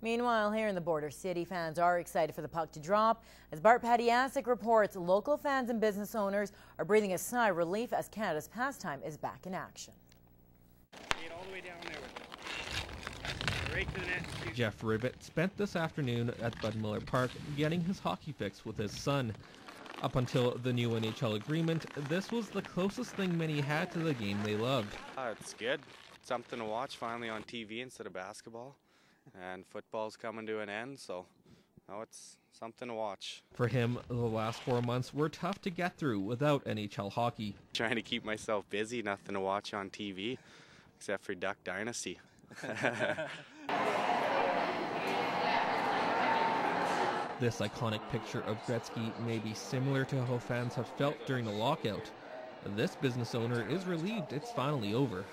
Meanwhile, here in the Border City, fans are excited for the puck to drop. As Bart Pontiacs reports, local fans and business owners are breathing a sigh of relief as Canada's pastime is back in action. Get all the way down there with it. Right to the net. Jeff Ribbett spent this afternoon at Bud Miller Park getting his hockey fix with his son. Up until the new NHL agreement, this was the closest thing many had to the game they loved. It's good. Something to watch finally on TV instead of basketball. And football's coming to an end, so now it's something to watch. For him, the last 4 months were tough to get through without NHL hockey. Trying to keep myself busy, nothing to watch on TV, except for Duck Dynasty. This iconic picture of Gretzky may be similar to how fans have felt during the lockout. This business owner is relieved it's finally over.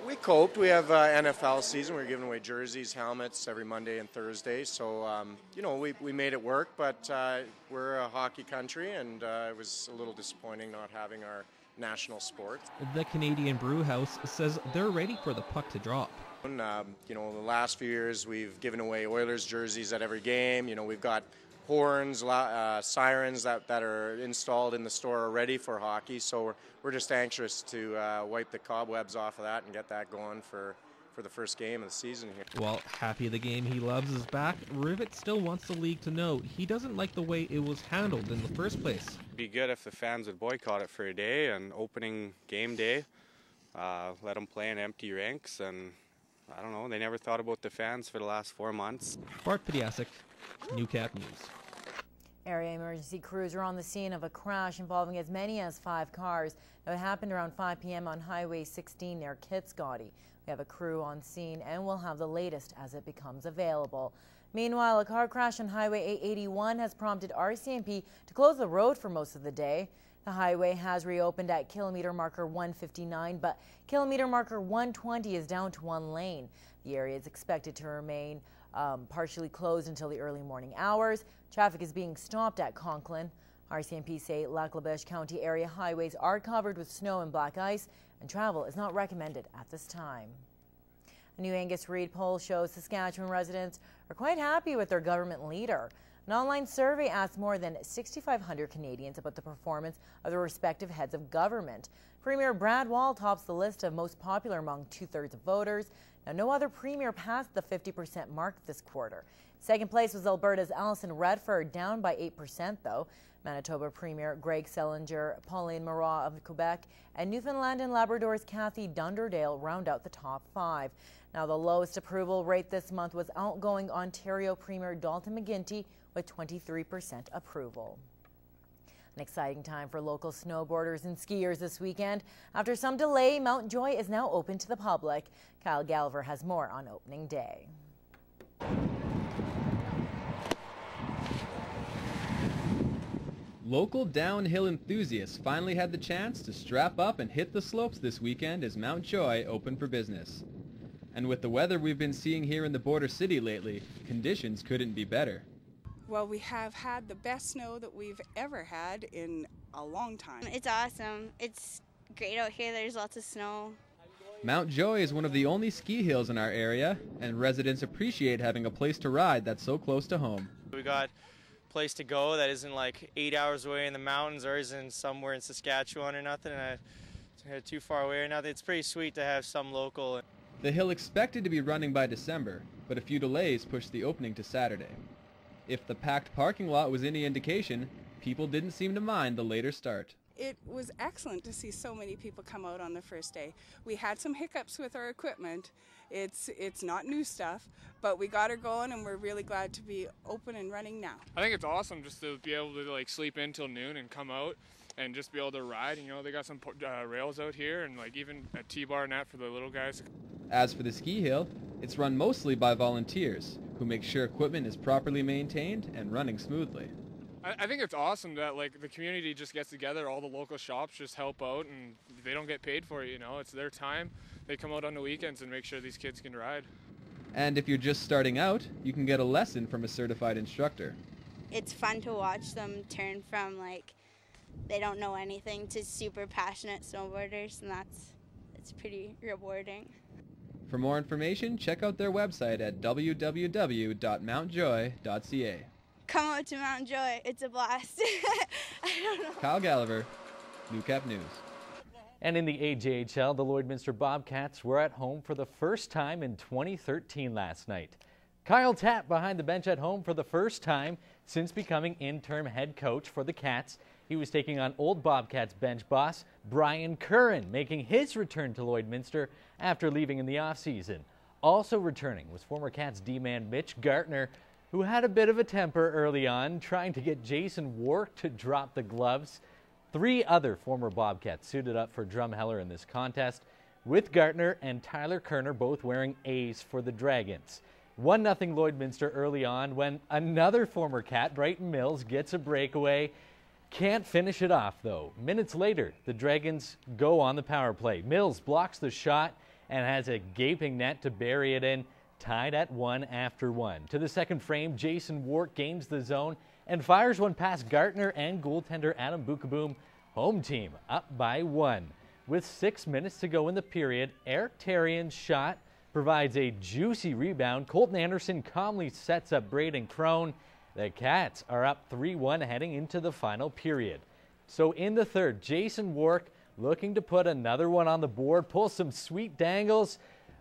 We coped. We have NFL season. We're giving away jerseys, helmets every Monday and Thursday. So, you know, we made it work, but we're a hockey country, and it was a little disappointing not having our national sport. The Canadian Brew House says they're ready for the puck to drop. You know, the last few years we've given away Oilers jerseys at every game. You know, we've got horns, sirens that are installed in the store already for hockey. So we're just anxious to wipe the cobwebs off of that and get that going for the first game of the season here. While happy the game he loves is back, Rivet still wants the league to know he doesn't like the way it was handled in the first place. It'd be good if the fans would boycott it for a day and opening game day, let them play in empty rinks, and I don't know, they never thought about the fans for the last 4 months. Bart Pontiacs, Newcap News. Area emergency crews are on the scene of a crash involving as many as 5 cars. Now, it happened around 5 p.m. on Highway 16 near Kitsgotty. We have a crew on scene and we'll have the latest as it becomes available. Meanwhile, a car crash on Highway 881 has prompted RCMP to close the road for most of the day. The highway has reopened at kilometer marker 159, but kilometer marker 120 is down to 1 lane. The area is expected to remain partially closed until the early morning hours. Traffic is being stopped at Conklin. RCMP say Lac La Biche County area highways are covered with snow and black ice, and travel is not recommended at this time. A new Angus Reid poll shows Saskatchewan residents are quite happy with their government leader. An online survey asked more than 6,500 Canadians about the performance of their respective heads of government. Premier Brad Wall tops the list of most popular among 2/3 of voters. Now, no other premier passed the 50% mark this quarter. Second place was Alberta's Alison Redford, down by 8% though. Manitoba Premier Greg Selinger, Pauline Marois of Quebec, and Newfoundland and Labrador's Kathy Dunderdale round out the top 5. Now, the lowest approval rate this month was outgoing Ontario Premier Dalton McGuinty with 23% approval. An exciting time for local snowboarders and skiers this weekend. After some delay, Mountjoy is now open to the public. Kyle Galver has more on opening day. Local downhill enthusiasts finally had the chance to strap up and hit the slopes this weekend as Mountjoy opened for business. And with the weather we've been seeing here in the Border City lately, conditions couldn't be better. Well, we have had the best snow that we've ever had in a long time. It's awesome. It's great out here. There's lots of snow. Mountjoy is one of the only ski hills in our area, and residents appreciate having a place to ride that's so close to home. We got a place to go that isn't like 8 hours away in the mountains or isn't somewhere in Saskatchewan or nothing, too far away or nothing. It's pretty sweet to have some local. The hill expected to be running by December, but a few delays pushed the opening to Saturday. If the packed parking lot was any indication, people didn't seem to mind the later start. It was excellent to see so many people come out on the first day. We had some hiccups with our equipment. It's not new stuff, but we got her going and we're really glad to be open and running now. I think it's awesome just to be able to like sleep in till noon and come out and just be able to ride. You know, they got some rails out here and like even a T-bar net for the little guys. As for the ski hill, it's run mostly by volunteers who make sure equipment is properly maintained and running smoothly. I think it's awesome that like the community just gets together, all the local shops just help out, and they don't get paid for it, you know, it's their time. They come out on the weekends and make sure these kids can ride. And if you're just starting out, you can get a lesson from a certified instructor. It's fun to watch them turn from like they don't know anything to super passionate snowboarders, and it's pretty rewarding. For more information, check out their website at www.mountjoy.ca. Come out to Mountjoy. It's a blast. I don't know. Kyle Gallagher, Newcap News. And in the AJHL, the Lloydminster Bobcats were at home for the first time in 2013 last night. Kyle Tapp behind the bench at home for the first time since becoming interim head coach for the Cats. He was taking on old Bobcats bench boss Brian Curran, making his return to Lloydminster after leaving in the offseason. Also returning was former Cats D-man Mitch Gartner, who had a bit of a temper early on, trying to get Jason Wark to drop the gloves. 3 other former Bobcats suited up for Drumheller in this contest, with Gartner and Tyler Kerner both wearing A's for the Dragons. 1-0 Lloydminster early on when another former Cat, Brighton Mills, gets a breakaway. Can't finish it off, though. Minutes later, the Dragons go on the power play. Mills blocks the shot and has a gaping net to bury it in, tied at 1 after 1. To the second frame, Jason Wark gains the zone and fires one past Gartner and goaltender Adam Bukaboom. Home team up by 1. With 6 minutes to go in the period, Eric Terrian's shot provides a juicy rebound. Colton Anderson calmly sets up Braden Crone. The Cats are up 3-1 heading into the final period. So in the third, Jason Wark looking to put another one on the board, pulls some sweet dangles,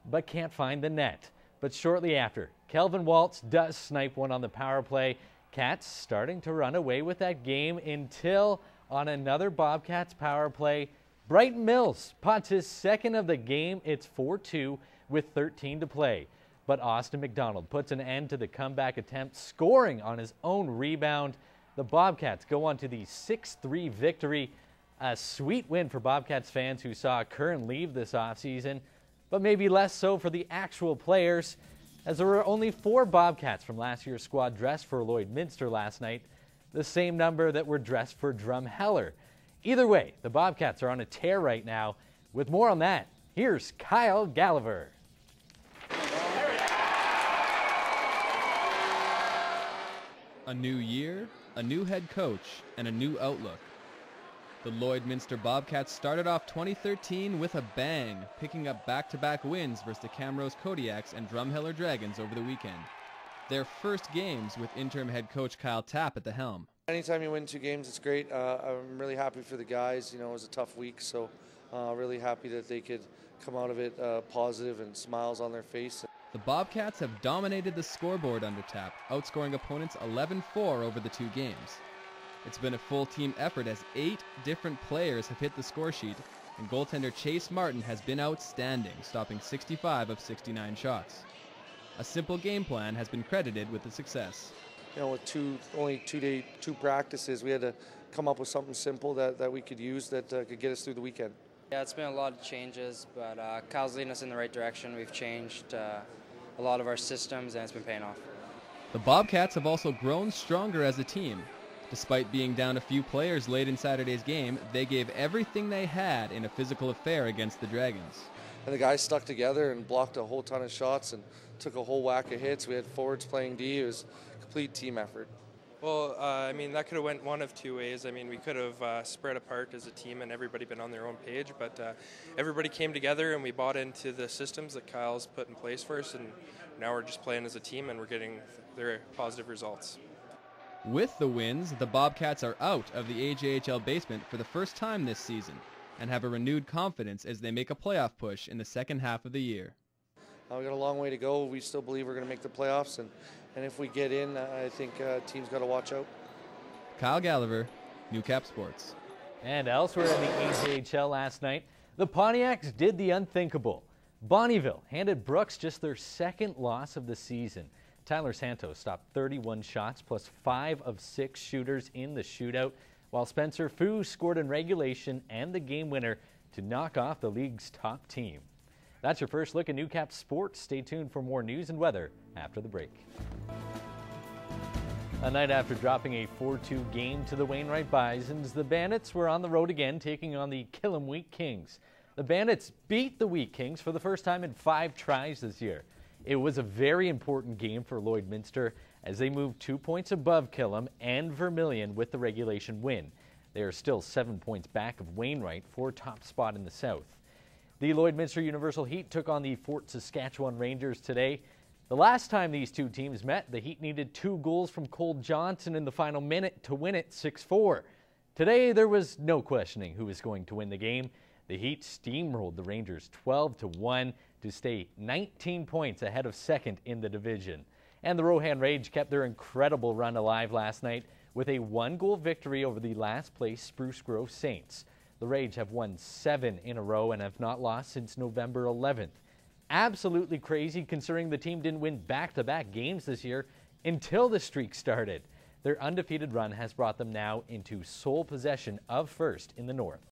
but can't find the net. But shortly after, Kelvin Waltz does snipe one on the power play. Cats starting to run away with that game until on another Bobcats power play, Brighton Mills pots his second of the game. It's 4-2 with 13 to play. But Austin McDonald puts an end to the comeback attempt, scoring on his own rebound. The Bobcats go on to the 6-3 victory. A sweet win for Bobcats fans who saw Curran leave this offseason, but maybe less so for the actual players, as there were only 4 Bobcats from last year's squad dressed for Lloydminster last night, the same number that were dressed for Drumheller. Either way, the Bobcats are on a tear right now. With more on that, here's Kyle Gallagher. A new year, a new head coach, and a new outlook. The Lloydminster Bobcats started off 2013 with a bang, picking up back-to-back wins versus the Camrose Kodiaks and Drumheller Dragons over the weekend. Their first games with interim head coach Kyle Tapp at the helm. Anytime you win 2 games, it's great. I'm really happy for the guys. You know, it was a tough week, so really happy that they could come out of it positive and smiles on their face. The Bobcats have dominated the scoreboard under Tapp, outscoring opponents 11-4 over the 2 games. It's been a full team effort as 8 different players have hit the score sheet, and goaltender Chase Martin has been outstanding, stopping 65 of 69 shots. A simple game plan has been credited with the success. You know, with only 2 practices, we had to come up with something simple that we could use that could get us through the weekend. Yeah, it's been a lot of changes, but Kyle's leading us in the right direction. We've changed a lot of our systems, and it's been paying off. The Bobcats have also grown stronger as a team. Despite being down a few players late in Saturday's game, they gave everything they had in a physical affair against the Dragons. And the guys stuck together and blocked a whole ton of shots and took a whole whack of hits. We had forwards playing D. It was a complete team effort. Well, I mean, that could have went one of 2 ways. I mean, we could have spread apart as a team and everybody been on their own page, but everybody came together and we bought into the systems that Kyle's put in place for us, and now we're just playing as a team and we're getting their positive results. With the wins, the Bobcats are out of the AJHL basement for the first time this season and have a renewed confidence as they make a playoff push in the second half of the year. We've got a long way to go. We still believe we're going to make the playoffs, and if we get in, I think teams got to watch out. Kyle Gallagher, Newcap Sports. And elsewhere in the AJHL last night, the Pontiacs did the unthinkable. Bonnyville handed Brooks just their 2nd loss of the season. Tyler Santos stopped 31 shots plus 5 of 6 shooters in the shootout, while Spencer Fu scored in regulation and the game winner to knock off the league's top team. That's your first look at Newcap Sports. Stay tuned for more news and weather after the break. A night after dropping a 4-2 game to the Wainwright Bisons, the Bandits were on the road again, taking on the Killam Wheat Kings. The Bandits beat the Wheat Kings for the first time in 5 tries this year. It was a very important game for Lloydminster as they moved 2 points above Killam and Vermilion with the regulation win. They are still 7 points back of Wainwright for top spot in the South. The Lloydminster Universal Heat took on the Fort Saskatchewan Rangers today. The last time these two teams met, the Heat needed 2 goals from Cole Johnson in the final minute to win it 6-4. Today, there was no questioning who was going to win the game. The Heat steamrolled the Rangers 12-1 to stay 19 points ahead of second in the division. And the Rohan Rage kept their incredible run alive last night with a 1-goal victory over the last place Spruce Grove Saints. The Rage have won 7 in a row and have not lost since November 11th. Absolutely crazy considering the team didn't win back-to-back games this year until the streak started. Their undefeated run has brought them now into sole possession of first in the North.